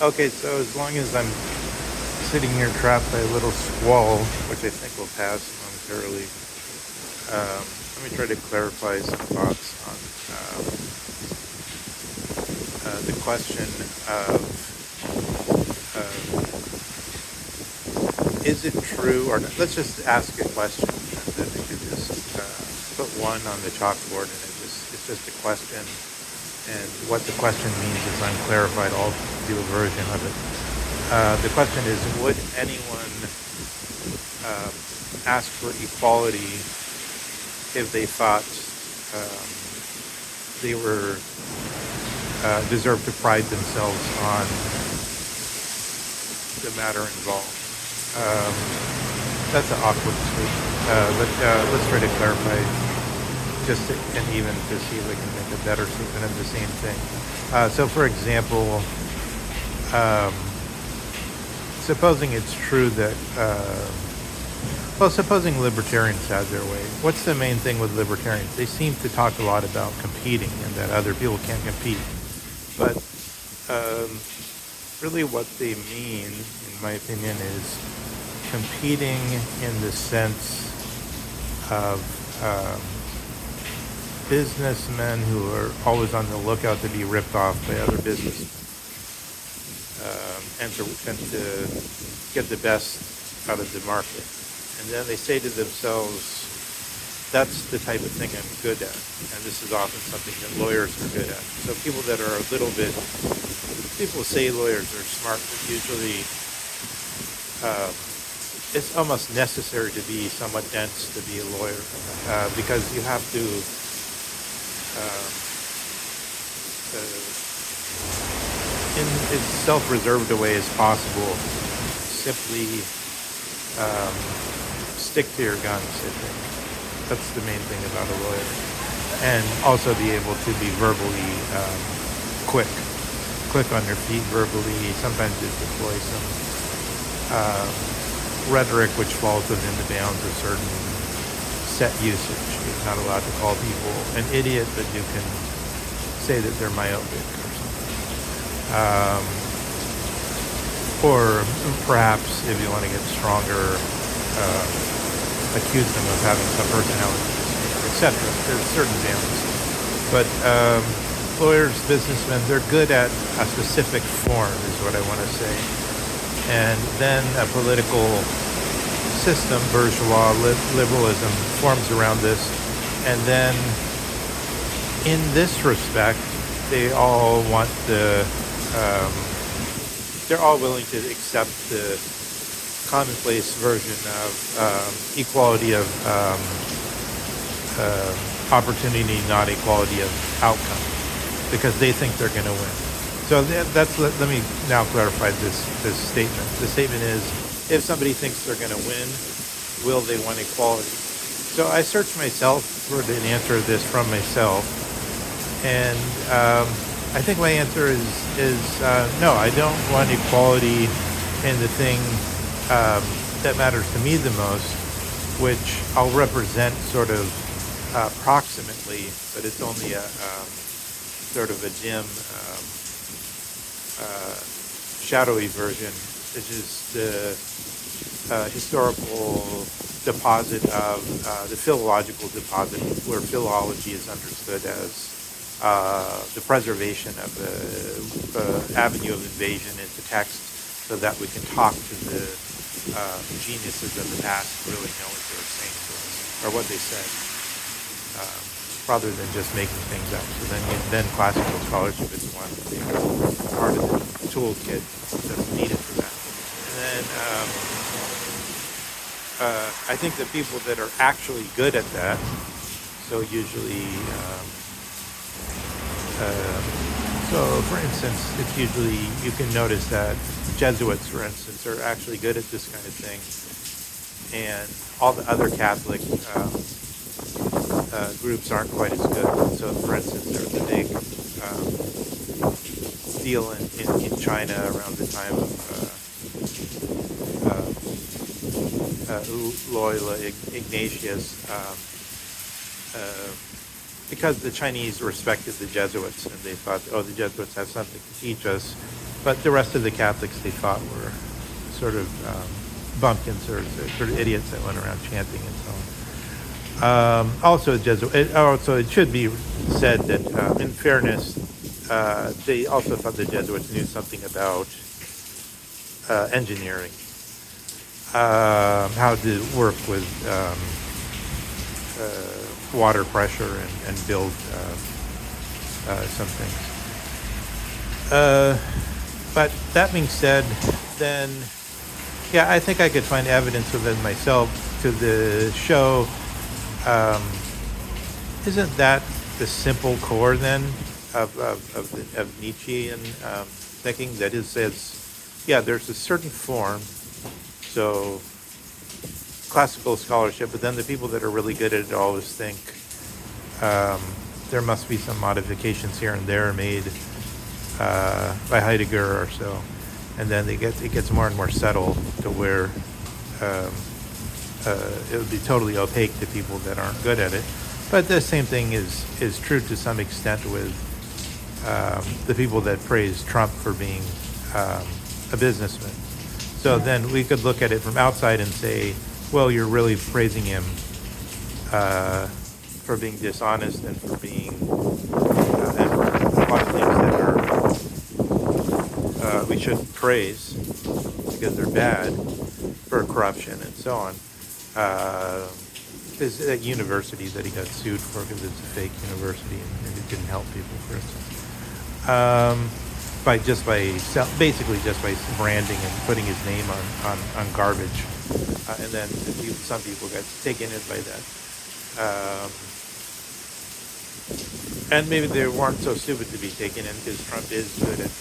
Okay, so as long as I'm sitting here trapped by a little squall, which I think will pass momentarily, let me try to clarify some thoughts on the question of is it true or not? Let's just ask a question, and then we could just put one on the chalkboard, and it's just a question. And what the question means is unclarified. I'll do a version of it. The question is, would anyone ask for equality if they thought they were deserved to pride themselves on the matter involved? That's an awkward statement. Let's try to clarify and even to see if we can make a better statement of the same thing. So, for example, supposing it's true that, supposing libertarians have their way, what's the main thing with libertarians? They seem to talk a lot about competing and that other people can't compete. But really what they mean, in my opinion, is competing in the sense of businessmen who are always on the lookout to be ripped off by other businessmen, and to get the best out of the market. And then they say to themselves, that's the type of thing I'm good at. And this is often something that lawyers are good at. So people that are a little bit, people say lawyers are smart, but usually it's almost necessary to be somewhat dense to be a lawyer, because you have to in as self-reserved a way as possible, simply stick to your guns, I think. That's the main thing about a lawyer. And also be able to be verbally quick on your feet verbally. Sometimes just deploy some rhetoric which falls within the bounds of certain set usage. You're not allowed to call people an idiot, but you can say that they're myopic or something. Or perhaps, if you want to get stronger, accuse them of having some personality disorder, etc. There's certain bounds. But lawyers, businessmen, they're good at a specific form, is what I want to say. And then a political system, bourgeois liberalism, forms around this. And then, in this respect, they all want they're all willing to accept the commonplace version of equality of opportunity, not equality of outcome, because they think they're going to win. So let me now clarify this statement. The statement is, if somebody thinks they're going to win, will they want equality? So I searched myself for an answer to this from myself, and I think my answer is no. I don't want equality in the thing that matters to me the most, which I'll represent sort of proximately, but it's only a sort of a dim, shadowy version, which is the historical deposit of the philological deposit, where philology is understood as the preservation of the avenue of invasion into text, so that we can talk to the geniuses of the past and really know what they were saying to us, or what they said, rather than just making things up. So then classical scholarship is one big part of the toolkit that's needed for that. And then I think the people that are actually good at that, so usually, so for instance, it's usually, you can notice that Jesuits, for instance, are actually good at this kind of thing, and all the other Catholic groups aren't quite as good. So, for instance, there was a big deal in China around the time of Loyola Ignatius, because the Chinese respected the Jesuits, and they thought, oh, the Jesuits have something to teach us, But the rest of the Catholics they thought were sort of bumpkins or sort of idiots that went around chanting and so on. Also, it should be said that, in fairness, they also thought the Jesuits knew something about engineering, how to work with water pressure and build some things. But that being said, then, yeah, I think I could find evidence of it myself to show. Isn't that the simple core then of Nietzschean thinking? That is, says, yeah, there's a certain form, so classical scholarship, but then the people that are really good at it always think there must be some modifications here and there made by Heidegger or so, and then it gets more and more subtle to where it would be totally opaque to people that aren't good at it. But the same thing is true to some extent with the people that praise Trump for being a businessman. So then we could look at it from outside and say, well, you're really praising him for being dishonest and for being and for a lot of things that are we shouldn't praise because they're bad, for corruption and so on. There's that university that he got sued for because it's a fake university and it didn't help people, for instance. Basically just by branding and putting his name on garbage, and then some people got taken in by that. And maybe they weren't so stupid to be taken in because Trump is good at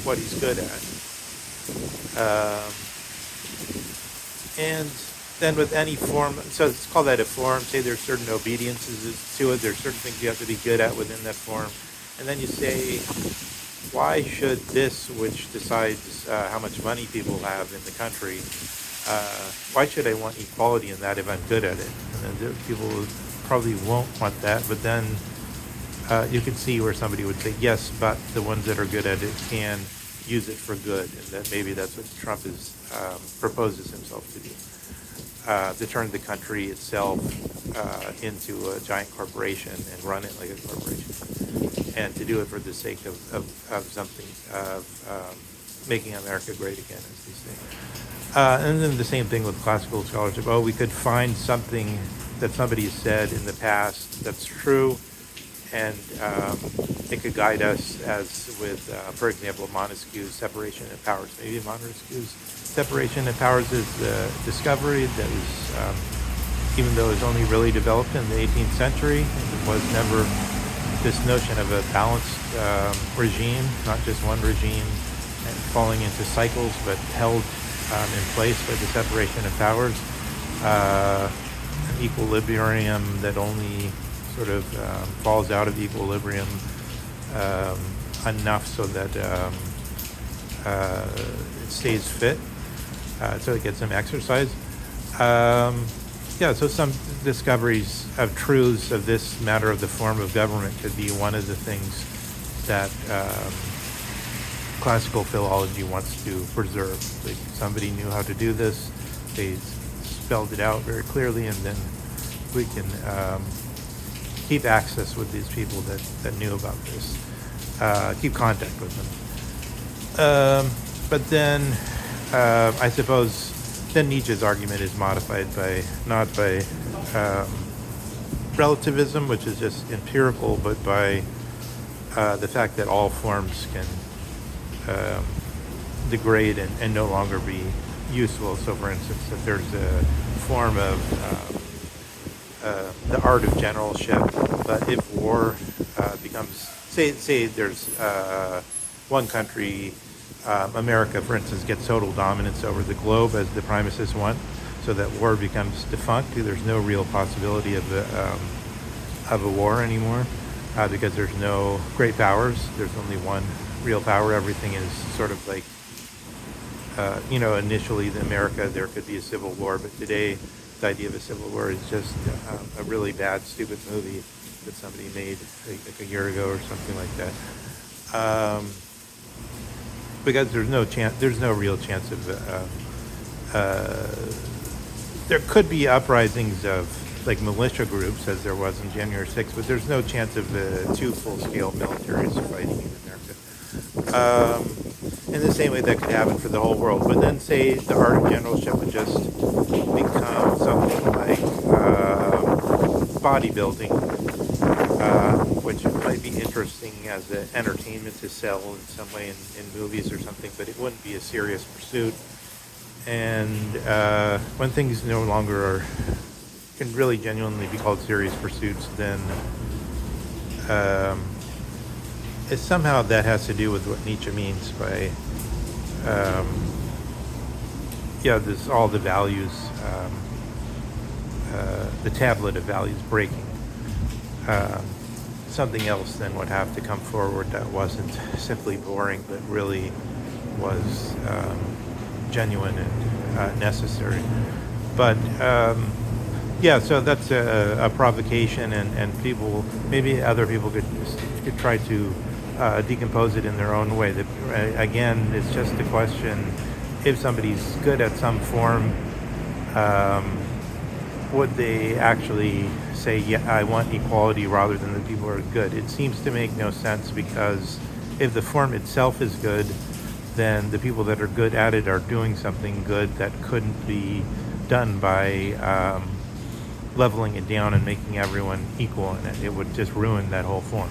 what he's good at. And then with any form, so let's call that a form, say there's certain obediences to it, there's certain things you have to be good at within that form. And then you say, why should this, which decides how much money people have in the country, why should I want equality in that if I'm good at it? And then people probably won't want that, but then you could see where somebody would say, yes, but the ones that are good at it can use it for good, and that maybe that's what Trump proposes himself to do. To turn the country itself into a giant corporation and run it like a corporation, and to do it for the sake of something, of making America great again, as they say. And then the same thing with classical scholarship. Oh, we could find something that somebody said in the past that's true, and it could guide us, as with, for example, Montesquieu's separation of powers. Maybe Montesquieu's separation of powers is the discovery that was, even though it was only really developed in the 18th century, it was never this notion of a balanced regime, not just one regime and falling into cycles, but held in place by the separation of powers, an equilibrium that only sort of falls out of equilibrium enough so that it stays fit, so it gets some exercise. So some discoveries of truths of this matter of the form of government could be one of the things that classical philology wants to preserve. Like, somebody knew how to do this, they spelled it out very clearly, and then we can keep access with these people that knew about this, keep contact with them. But then I suppose then Nietzsche's argument is modified not by relativism, which is just empirical, but by the fact that all forms can degrade and no longer be useful. So, for instance, if there's a form of the art of generalship, but if war becomes, say there's one country, America, for instance, gets total dominance over the globe as the primatists want, so that war becomes defunct. There's no real possibility of a war anymore, because there's no great powers. There's only one real power. Everything is sort of like, initially in America there could be a civil war, but today the idea of a civil war is just a really bad, stupid movie that somebody made like a year ago or something like that. because there's no real chance of there could be uprisings of like militia groups as there was in January 6th, but there's no chance of two full-scale militaries fighting in America. In the same way that could happen for the whole world. But then say the art of generalship would just become something like bodybuilding, which might be interesting as an entertainment to sell in some way in movies or something, but it wouldn't be a serious pursuit. And when things no longer can really genuinely be called serious pursuits, then somehow that has to do with what Nietzsche means by there's all the values, the tablet of values breaking. Something else then would have to come forward that wasn't simply boring, but really was genuine and necessary. But so that's a provocation, and people, maybe other people could try to decompose it in their own way. Again, it's just a question: if somebody's good at some form, would they actually say, "Yeah, I want equality," rather than the people who are good? It seems to make no sense, because if the form itself is good, then the people that are good at it are doing something good that couldn't be done by leveling it down and making everyone equal in it. It would just ruin that whole form.